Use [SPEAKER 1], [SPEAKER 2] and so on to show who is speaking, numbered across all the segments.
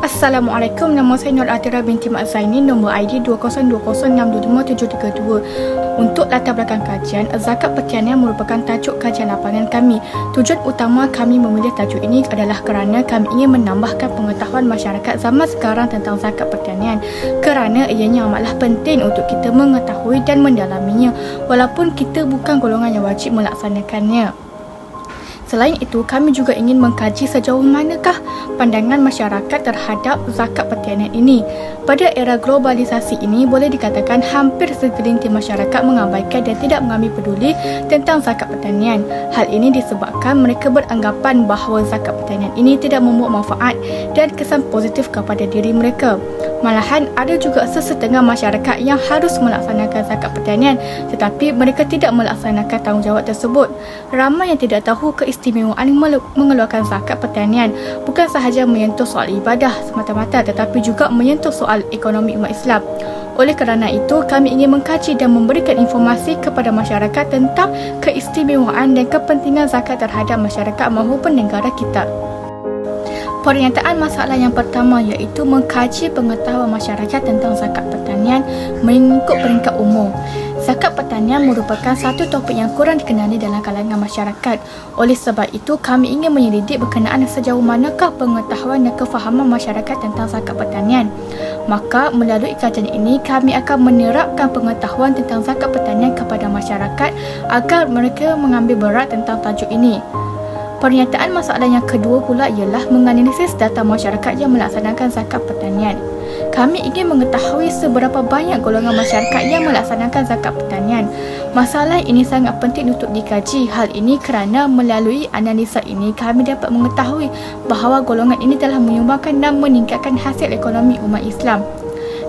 [SPEAKER 1] Assalamualaikum, nama saya Nur Atira binti Mak Zaini, nombor ID 2020625732. Untuk latar belakang kajian, zakat pertanian merupakan tajuk kajian lapangan kami. Tujuan utama kami memilih tajuk ini adalah kerana kami ingin menambahkan pengetahuan masyarakat zaman sekarang tentang zakat pertanian, kerana ianya amatlah penting untuk kita mengetahui dan mendalaminya walaupun kita bukan golongan yang wajib melaksanakannya. Selain itu, kami juga ingin mengkaji sejauh manakah pandangan masyarakat terhadap zakat pertanian ini. Pada era globalisasi ini, boleh dikatakan hampir segelintir masyarakat mengabaikan dan tidak mengambil peduli tentang zakat pertanian. Hal ini disebabkan mereka beranggapan bahawa zakat pertanian ini tidak membawa manfaat dan kesan positif kepada diri mereka. Malahan, ada juga sesetengah masyarakat yang harus melaksanakan zakat pertanian tetapi mereka tidak melaksanakan tanggungjawab tersebut. Ramai yang tidak tahu keistimewaan mengeluarkan zakat pertanian bukan sahaja menyentuh soal ibadah semata-mata tetapi juga menyentuh soal ekonomi umat Islam. Oleh kerana itu, kami ingin mengkaji dan memberikan informasi kepada masyarakat tentang keistimewaan dan kepentingan zakat terhadap masyarakat maupun negara kita. Pernyataan masalah yang pertama iaitu mengkaji pengetahuan masyarakat tentang zakat pertanian mengikut peringkat umur. Zakat pertanian merupakan satu topik yang kurang dikenali dalam kalangan masyarakat. Oleh sebab itu, kami ingin menyelidik berkenaan sejauh manakah pengetahuan dan kefahaman masyarakat tentang zakat pertanian. Maka, melalui kajian ini, kami akan menerapkan pengetahuan tentang zakat pertanian kepada masyarakat agar mereka mengambil berat tentang tajuk ini. Pernyataan masalah yang kedua pula ialah menganalisis data masyarakat yang melaksanakan zakat pertanian. Kami ingin mengetahui seberapa banyak golongan masyarakat yang melaksanakan zakat pertanian. Masalah ini sangat penting untuk dikaji. Hal ini kerana melalui analisa ini kami dapat mengetahui bahawa golongan ini telah menyumbangkan dan meningkatkan hasil ekonomi umat Islam.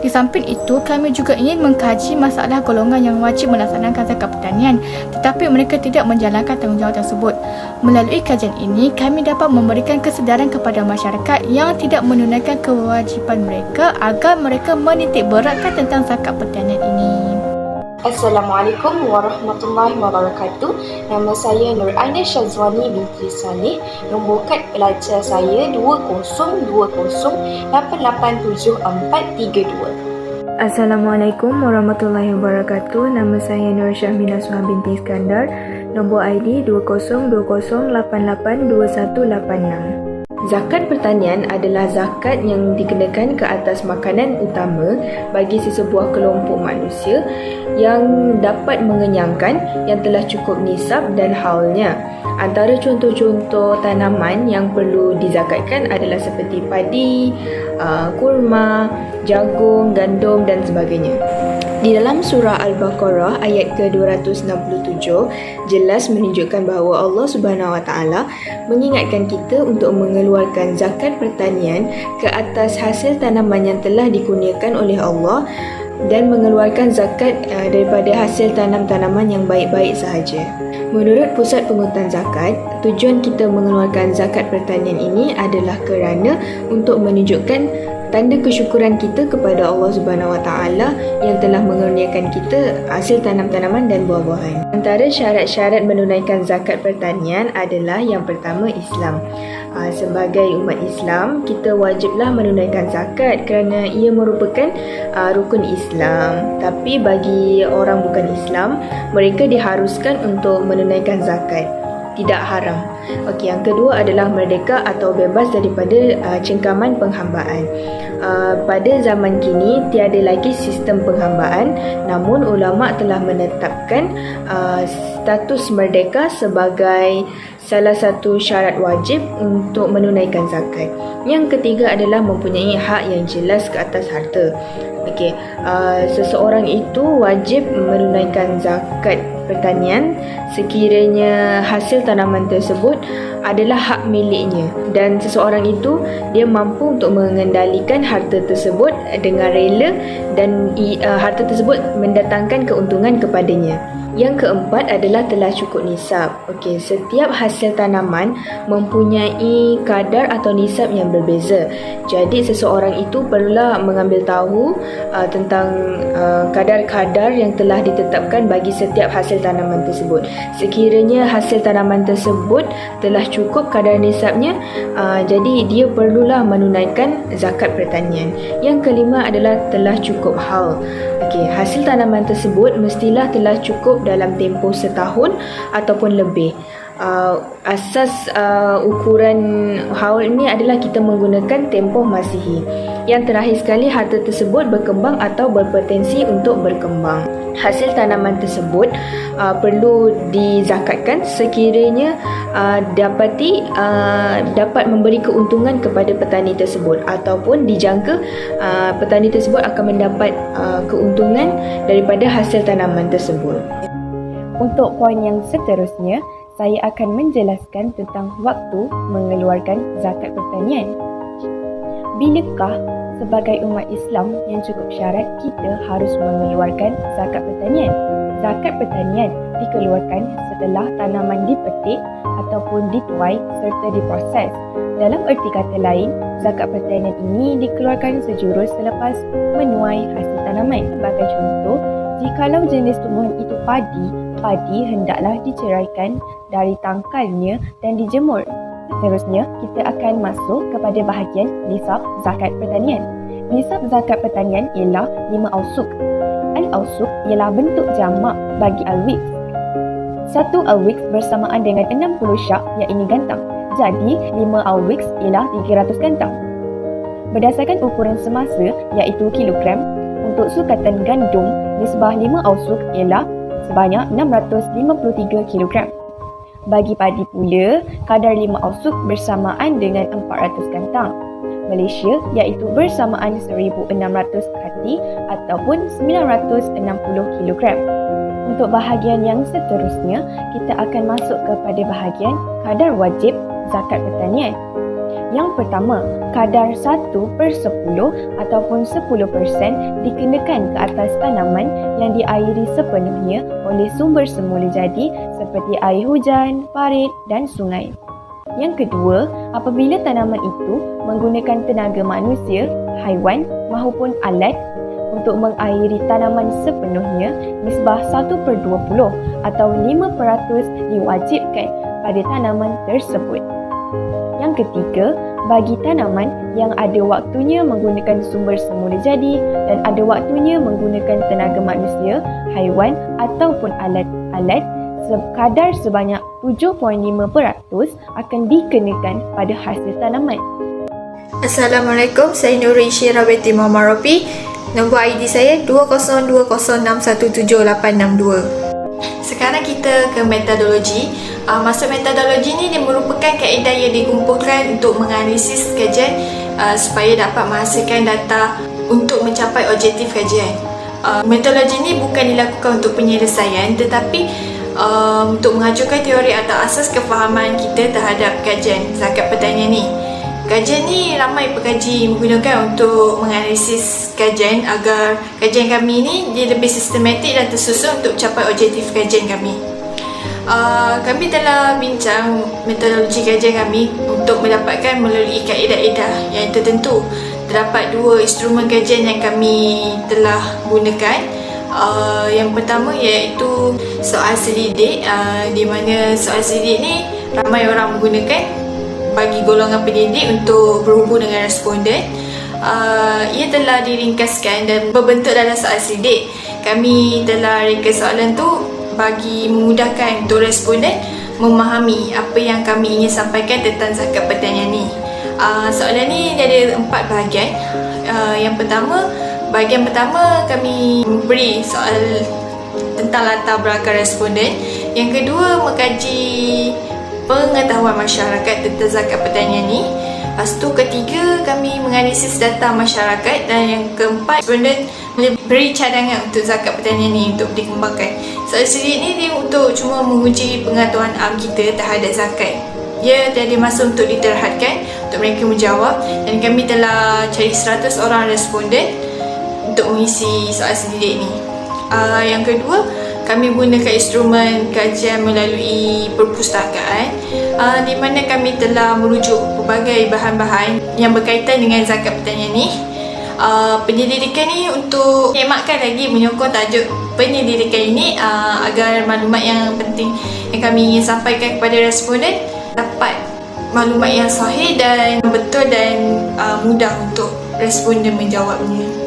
[SPEAKER 1] Di samping itu, kami juga ingin mengkaji masalah golongan yang wajib melaksanakan zakat pertanian tetapi mereka tidak menjalankan tanggungjawab tersebut. Melalui kajian ini, kami dapat memberikan kesedaran kepada masyarakat yang tidak menunaikan kewajipan mereka agar mereka menitik beratkan tentang zakat pertanian ini.
[SPEAKER 2] Assalamualaikum warahmatullahi wabarakatuh. Nama saya Nur Aina Syazwani binti Saleh. Nombor kad pelajar saya 2020887432.
[SPEAKER 3] Assalamualaikum warahmatullahi wabarakatuh. Nama saya Nur Syahmina Suha binti Iskandar. Nombor ID 2020882186. Zakat pertanian adalah zakat yang dikenakan ke atas makanan utama bagi sesebuah kelompok manusia yang dapat mengenyangkan yang telah cukup nisab dan haulnya. Antara contoh-contoh tanaman yang perlu dizakatkan adalah seperti padi, kurma, jagung, gandum dan sebagainya. Di dalam surah Al-Baqarah ayat ke-267 jelas menunjukkan bahawa Allah Subhanahu Wa Taala mengingatkan kita untuk mengeluarkan zakat pertanian ke atas hasil tanaman yang telah dikurniakan oleh Allah dan mengeluarkan zakat daripada hasil tanam-tanaman yang baik-baik sahaja. Menurut Pusat Pengurutan Zakat, tujuan kita mengeluarkan zakat pertanian ini adalah kerana untuk menunjukkan tanda kesyukuran kita kepada Allah Subhanahu Wa Taala yang telah mengurniakan kita hasil tanam-tanaman dan buah-buahan. Antara syarat-syarat menunaikan zakat pertanian adalah yang pertama Islam. Sebagai umat Islam, kita wajiblah menunaikan zakat kerana ia merupakan rukun Islam. Tapi bagi orang bukan Islam, mereka diharuskan untuk menunaikan zakat. Tidak haram. Okey, yang kedua adalah merdeka atau bebas daripada cengkaman penghambaan. Pada zaman kini tiada lagi sistem penghambaan, namun ulama telah menetapkan status merdeka sebagai salah satu syarat wajib untuk menunaikan zakat. Yang ketiga adalah mempunyai hak yang jelas ke atas harta. Okey, seseorang itu wajib menunaikan zakat pertanian sekiranya hasil tanaman tersebut adalah hak miliknya dan seseorang itu dia mampu untuk mengendalikan harta tersebut dengan rela dan harta tersebut mendatangkan keuntungan kepadanya. Yang keempat adalah telah cukup nisab. Okey, setiap hasil tanaman mempunyai kadar atau nisab yang berbeza. Jadi seseorang itu perlulah mengambil tahu tentang kadar-kadar yang telah ditetapkan bagi setiap hasil tanaman tersebut. Sekiranya hasil tanaman tersebut telah cukup kadar nisabnya, jadi dia perlulah menunaikan zakat pertanian. Yang kelima adalah telah cukup haul. Okey, hasil tanaman tersebut mestilah telah cukup dalam tempoh setahun ataupun lebih. Asas ukuran haul ini adalah kita menggunakan tempoh Masihi. Yang terakhir sekali, harta tersebut berkembang atau berpotensi untuk berkembang. Hasil tanaman tersebut perlu dizakatkan sekiranya dapat memberi keuntungan kepada petani tersebut, ataupun dijangka petani tersebut akan mendapat keuntungan daripada hasil tanaman tersebut.
[SPEAKER 4] Untuk poin yang seterusnya, saya akan menjelaskan tentang waktu mengeluarkan zakat pertanian. Bilakah sebagai umat Islam yang cukup syarat kita harus mengeluarkan zakat pertanian? Zakat pertanian dikeluarkan setelah tanaman dipetik ataupun dituai serta diproses. Dalam erti kata lain, zakat pertanian ini dikeluarkan sejurus selepas menuai hasil tanaman. Sebagai contoh, jikalau jenis tumbuhan itu padi hendaklah diceraikan dari tangkalnya dan dijemur. Seterusnya, kita akan masuk kepada bahagian nisab zakat pertanian. Nisab zakat pertanian ialah 5 ausuk. Al-ausuk ialah bentuk jamak bagi al-wiqs. 1 al-wiqs bersamaan dengan 60 syak, iaitu gantang. Jadi, 5 al-wiqs ialah 300 gantang. Berdasarkan ukuran semasa, iaitu kilogram, untuk sukatan gandum, nisbah 5 ausuk ialah sebanyak 653 kg. Bagi padi pula, kadar 5 ausuk bersamaan dengan 400 gantang. Malaysia iaitu bersamaan 1600 kati ataupun 960 kg. Untuk bahagian yang seterusnya, kita akan masuk kepada bahagian kadar wajib zakat pertanian. Yang pertama, kadar 1/10 ataupun 10% dikenakan ke atas tanaman yang diairi sepenuhnya oleh sumber semula jadi seperti air hujan, parit dan sungai. Yang kedua, apabila tanaman itu menggunakan tenaga manusia, haiwan maupun alat untuk mengairi tanaman sepenuhnya, nisbah 1/20 atau 5% diwajibkan pada tanaman tersebut. Yang ketiga, bagi tanaman yang ada waktunya menggunakan sumber semula jadi dan ada waktunya menggunakan tenaga manusia, haiwan ataupun alat-alat, kadar sebanyak 7.5% akan dikenakan pada hasil tanaman.
[SPEAKER 5] Assalamualaikum, saya Nuri Syirah binti Muhammad Rafi. Nombor ID saya 2020617862. Sekarang kita ke metodologi. Maksud metodologi ni dia merupakan kaedah yang dikumpulkan untuk menganalisis kajian supaya dapat menghasilkan data untuk mencapai objektif kajian. Metodologi ni bukan dilakukan untuk penyelesaian tetapi untuk mengajukan teori atau asas kefahaman kita terhadap kajian zakat pertanian ni. Kajian ni ramai pekaji menggunakan untuk menganalisis kajian agar kajian kami ni dia lebih sistematik dan tersusun untuk capai objektif kajian kami. Kami telah bincang metodologi kajian kami untuk mendapatkan melalui kaedah-kaedah yang tertentu. Terdapat 2 instrumen kajian yang kami telah gunakan. Yang pertama iaitu soal selidik, di mana soal selidik ni ramai orang menggunakan bagi golongan pendidik untuk berhubung dengan responden. Ia telah diringkaskan dan berbentuk dalam soal selidik. Kami telah ringkas soalan tu bagi memudahkan untuk responden memahami apa yang kami ingin sampaikan tentang zakat pertanian ni. Soalan ni ada 4 bahagian. Yang pertama, bahagian pertama kami memberi soal tentang latar belakang responden. Yang kedua, mengkaji pengetahuan masyarakat tentang zakat pertanian ni. Lepas tu ketiga, kami menganalisis data masyarakat. Dan yang keempat, responden beri cadangan untuk zakat pertanian ni untuk dikembangkan. Soal selidik ni dia untuk cuma menguji pengetahuan am kita terhadap zakat. Dia tiada masa untuk diterhadkan untuk mereka menjawab. Dan kami telah cari 100 orang responden untuk mengisi soal selidik ni. Yang kedua, kami gunakan instrumen kajian melalui perpustakaan di mana kami telah merujuk pelbagai bahan-bahan yang berkaitan dengan zakat pertanian ni. Penyelidikan ni untuk menyemakkan lagi, menyokong tajuk penyelidikan ini agar maklumat yang penting yang kami ingin sampaikan kepada responden dapat maklumat yang sahih dan betul dan mudah untuk responden menjawabnya.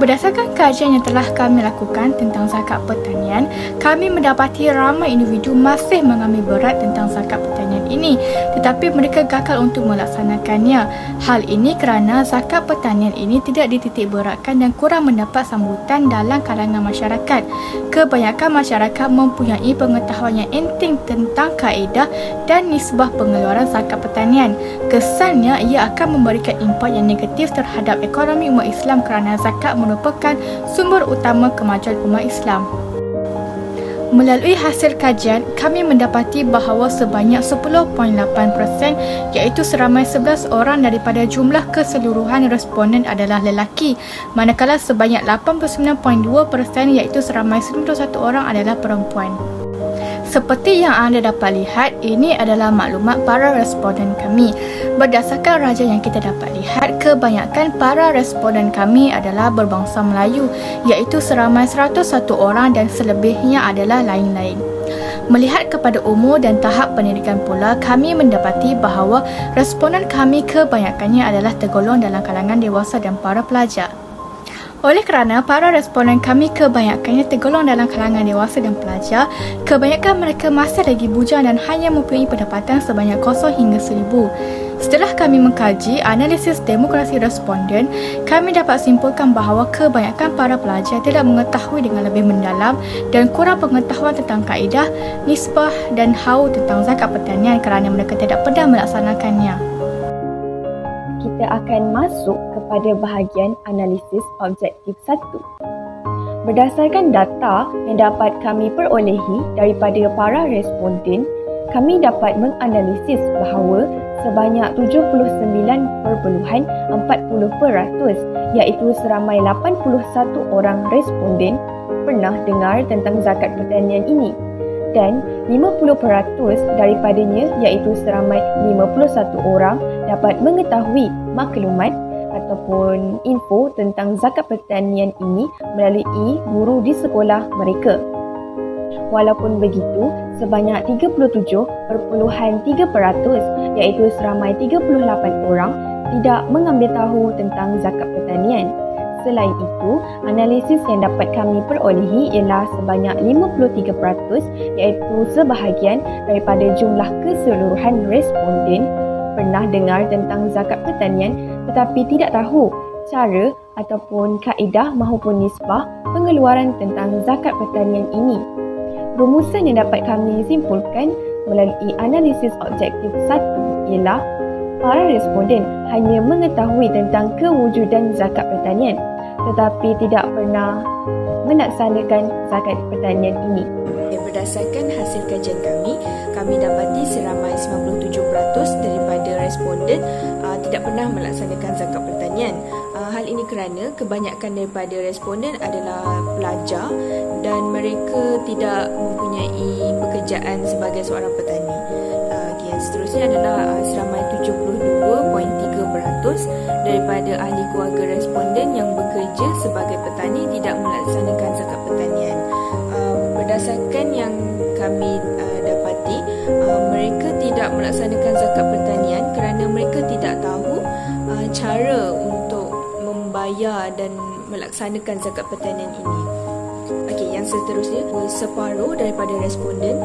[SPEAKER 1] Berdasarkan kajian yang telah kami lakukan tentang zakat pertanian, kami mendapati ramai individu masih mengambil berat tentang zakat pertanian ini, tetapi mereka gagal untuk melaksanakannya. Hal ini kerana zakat pertanian ini tidak dititik beratkan dan kurang mendapat sambutan dalam kalangan masyarakat. Kebanyakan masyarakat mempunyai pengetahuan yang penting tentang kaedah dan nisbah pengeluaran zakat pertanian. Kesannya ia akan memberikan impak yang negatif terhadap ekonomi umat Islam kerana zakat merupakan sumber utama kemajuan umat Islam. Melalui hasil kajian, kami mendapati bahawa sebanyak 10.8% iaitu seramai 11 orang daripada jumlah keseluruhan responden adalah lelaki, manakala sebanyak 89.2% iaitu seramai 91 orang adalah perempuan. Seperti yang anda dapat lihat, ini adalah maklumat para responden kami. Berdasarkan raja yang kita dapat lihat, kebanyakan para responden kami adalah berbangsa Melayu, iaitu seramai 101 orang dan selebihnya adalah lain-lain. Melihat kepada umur dan tahap pendidikan pula, kami mendapati bahawa responden kami kebanyakannya adalah tergolong dalam kalangan dewasa dan para pelajar. Oleh kerana para responden kami kebanyakannya tergolong dalam kalangan dewasa dan pelajar, kebanyakan mereka masih lagi bujang dan hanya mempunyai pendapatan sebanyak 0 hingga 1000. Setelah kami mengkaji analisis demokrasi responden, kami dapat simpulkan bahawa kebanyakan para pelajar tidak mengetahui dengan lebih mendalam dan kurang pengetahuan tentang kaedah, nisbah dan haul tentang zakat pertanian kerana mereka tidak pernah melaksanakannya.
[SPEAKER 4] Kita akan masuk kepada bahagian analisis objektif 1. Berdasarkan data yang dapat kami perolehi daripada para responden, kami dapat menganalisis bahawa sebanyak 79.40% iaitu seramai 81 orang responden pernah dengar tentang zakat pertanian ini. Dan 50% daripadanya iaitu seramai 51 orang dapat mengetahui maklumat ataupun info tentang zakat pertanian ini melalui guru di sekolah mereka. Walaupun begitu, sebanyak 37.3% iaitu seramai 38 orang tidak mengambil tahu tentang zakat pertanian. Selain itu, analisis yang dapat kami perolehi ialah sebanyak 53% iaitu sebahagian daripada jumlah keseluruhan responden pernah dengar tentang zakat pertanian tetapi tidak tahu cara ataupun kaedah maupun nisbah pengeluaran tentang zakat pertanian ini. Rumusan yang dapat kami simpulkan melalui analisis objektif 1 ialah para responden hanya mengetahui tentang kewujudan zakat pertanian tetapi tidak pernah melaksanakan zakat pertanian ini.
[SPEAKER 3] Berdasarkan hasil kajian kami dapati seramai 97% daripada responden tidak pernah melaksanakan zakat pertanian. Hal ini kerana kebanyakan daripada responden adalah pelajar dan mereka tidak mempunyai pekerjaan sebagai seorang petani. Yang seterusnya adalah seramai 72.3% daripada ahli keluarga responden yang bekerja sebagai petani tidak melaksanakan zakat pertanian. Berdasarkan yang kami dapati, mereka tidak melaksanakan zakat pertanian kerana mereka tidak tahu cara untuk membayar dan melaksanakan zakat pertanian ini. Okey, yang seterusnya, separuh daripada responden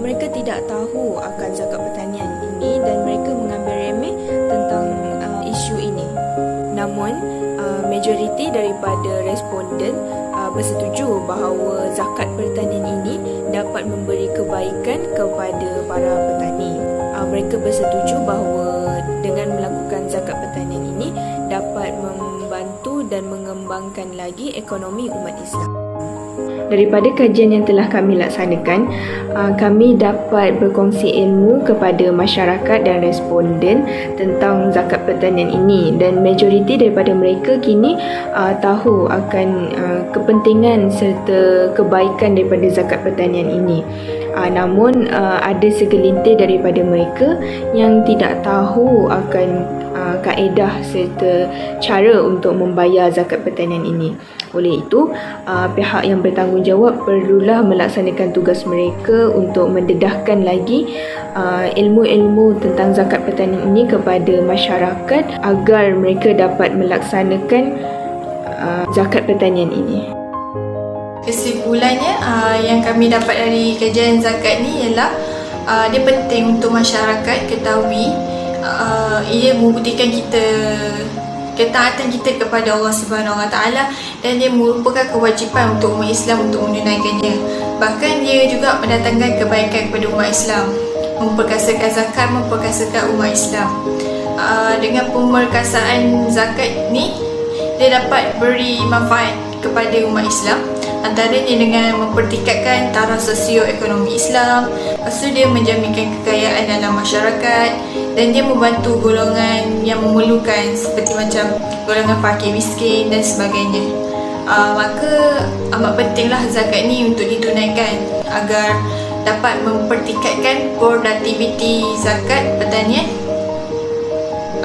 [SPEAKER 3] mereka tidak tahu akan zakat pertanian ini dan mereka mengambil remeh tentang isu ini. Namun, majoriti daripada responden bersetuju bahawa zakat pertanian ini dapat memberi kebaikan kepada para petani. Mereka bersetuju bahawa dengan melakukan zakat pertanian ini dapat membantu dan mengembangkan lagi ekonomi umat Islam. Daripada kajian yang telah kami laksanakan, kami dapat berkongsi ilmu kepada masyarakat dan responden tentang zakat pertanian ini, dan majoriti daripada mereka kini tahu akan kepentingan serta kebaikan daripada zakat pertanian ini. Namun ada segelintir daripada mereka yang tidak tahu akan kaedah serta cara untuk membayar zakat pertanian ini. Oleh itu, pihak yang bertanggungjawab perlulah melaksanakan tugas mereka untuk mendedahkan lagi ilmu-ilmu tentang zakat pertanian ini kepada masyarakat agar mereka dapat melaksanakan zakat pertanian ini.
[SPEAKER 5] Kesimpulannya, yang kami dapat dari kajian zakat ni ialah dia penting untuk masyarakat ketahui. Ia membuktikan ketaatan kita kepada Allah Subhanahu Wa Taala, dan dia merupakan kewajipan untuk umat Islam untuk menunaikannya. Bahkan dia juga mendatangkan kebaikan kepada umat Islam, memperkasakan zakat, memperkasakan umat Islam. Dengan pemerkasaan zakat ni, dia dapat beri manfaat kepada umat Islam, antaranya dengan mempertingkatkan taraf sosioekonomi Islam. Lepas tu dia menjaminkan kekayaan dalam masyarakat, dan dia membantu golongan yang memerlukan seperti macam golongan fakir miskin dan sebagainya. Maka amat pentinglah zakat ni untuk ditunaikan agar dapat mempertingkatkan produktiviti zakat pertanian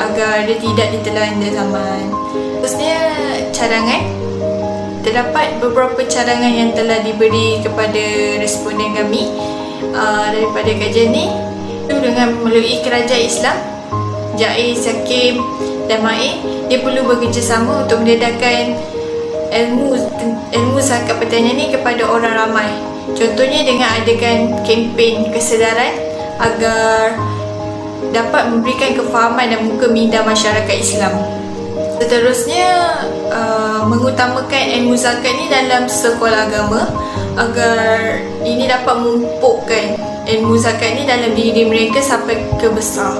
[SPEAKER 5] agar dia tidak ditelan zaman. Terusnya, cadangan. Terdapat beberapa cadangan yang telah diberi kepada responden kami daripada kajian ni, itu dengan melalui kerajaan Islam, JAIZ, SYAKIM dan MAIR. Dia perlu bekerjasama untuk mendedahkan ilmu zakat pertanian ni kepada orang ramai. Contohnya dengan adakan kempen kesedaran agar dapat memberikan kefahaman dan muka minda masyarakat Islam. Seterusnya, mengutamakan ilmu zakat ni dalam sekolah agama agar ini dapat memupukkan ilmu zakat ni dalam diri mereka sampai ke besar.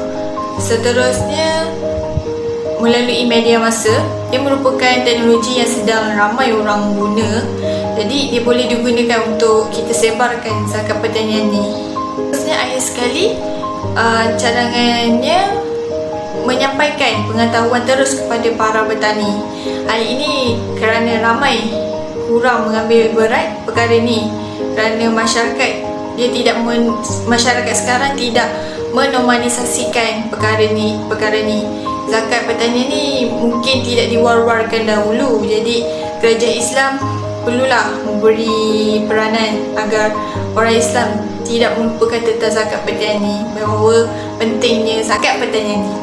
[SPEAKER 5] Seterusnya, melalui media massa, dia merupakan teknologi yang sedang ramai orang guna, jadi dia boleh digunakan untuk kita sebarkan zakat pertanian ni. Seterusnya, akhir sekali, cadangannya menyampaikan pengetahuan terus kepada para petani. Hal ini kerana ramai kurang mengambil berat perkara ini, kerana masyarakat sekarang tidak menormalisasikan perkara ni. Zakat pertanian ni mungkin tidak diwar-warkan dahulu, jadi kerajaan Islam perlulah memberi peranan agar orang Islam tidak melupakan tentang zakat pertanian ni, bahawa pentingnya zakat pertanian ni.